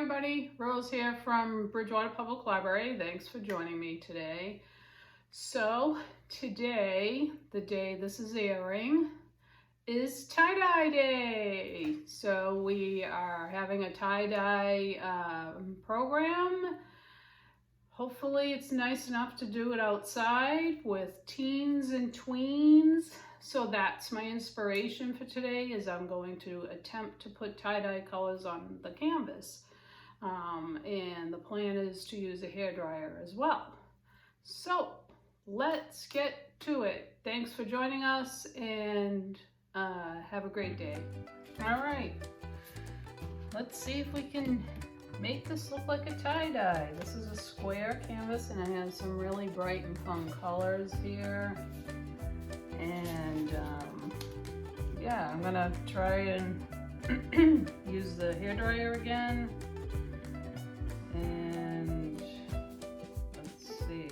everybody, Rose here from Bridgewater Public Library. Thanks for joining me today. So today, the day this is airing, is tie-dye day. So we are having a tie-dye program. Hopefully it's nice enough to do it outside with teens and tweens. So that's my inspiration for today, is I'm going to attempt to put tie-dye colors on the canvas. And the plan is to use a hairdryer as well. So let's get to it. Thanks for joining us, and have a great day. All right, let's see if we can make this look like a tie-dye. This is a square canvas and it has some really bright and fun colors here. And yeah, I'm gonna try and use the hairdryer again. And let's see.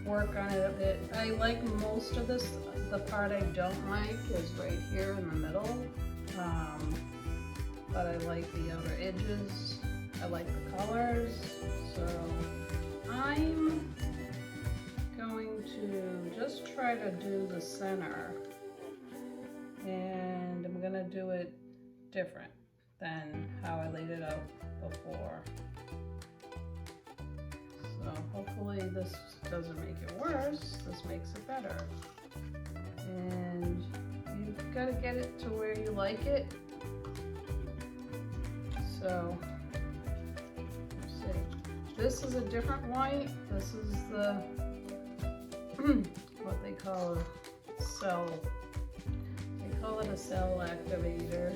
Work on it a bit. I like most of this. The part I don't like is right here in the middle, but I like the outer edges. I like the colors, so I'm going to just try to do the center, and I'm gonna do it different than how I laid it out before. So hopefully this doesn't make it worse, this makes it better. And you've got to get it to where you like it. So, let's see. this is a different white. This is the, what they call a cell. They call it a cell activator.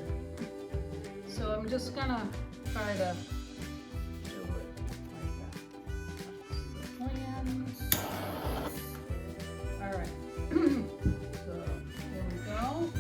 So I'm just gonna try to do it like that. That's the plans. All right. So here we go.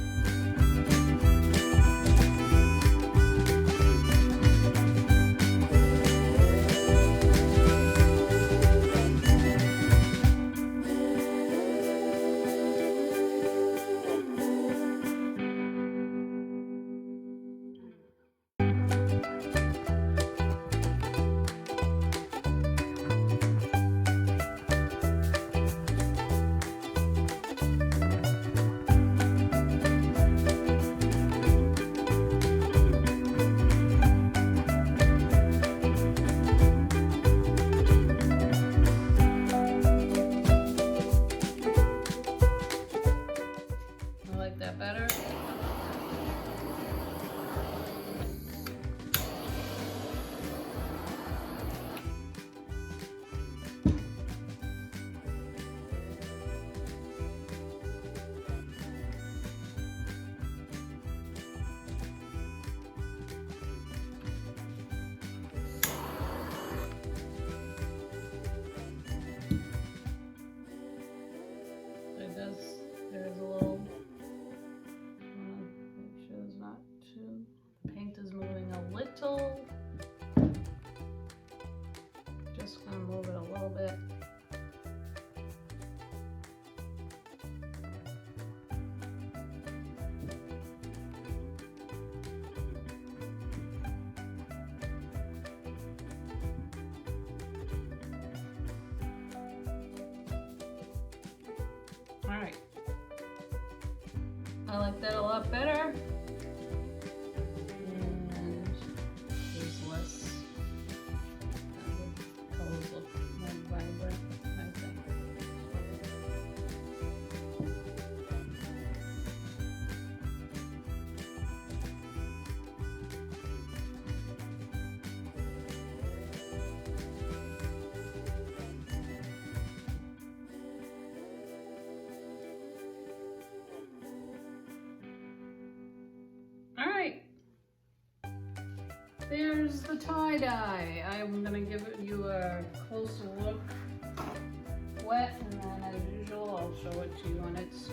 Better. It does, there's a little, make sure there's not too, the paint is moving a little. Just gonna move it a little bit. All right, I like that a lot better. And there's less, the colors look more vibrant, I think. All right, there's the tie-dye. I'm gonna give you a closer look, wet, and then as usual, I'll show it to you when it's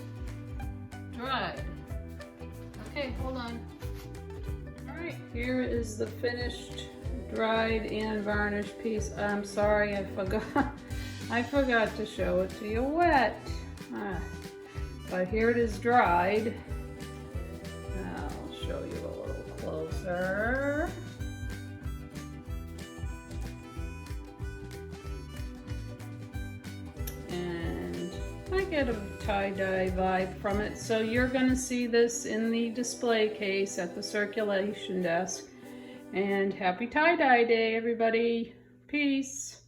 dried. Okay, hold on. All right, here is the finished dried and varnished piece. I'm sorry, I forgot to show it to you wet. But here it is dried. I'll show you a little closer. And I get a tie-dye vibe from it. So you're gonna see this in the display case at the circulation desk. And happy tie-dye day, everybody. Peace.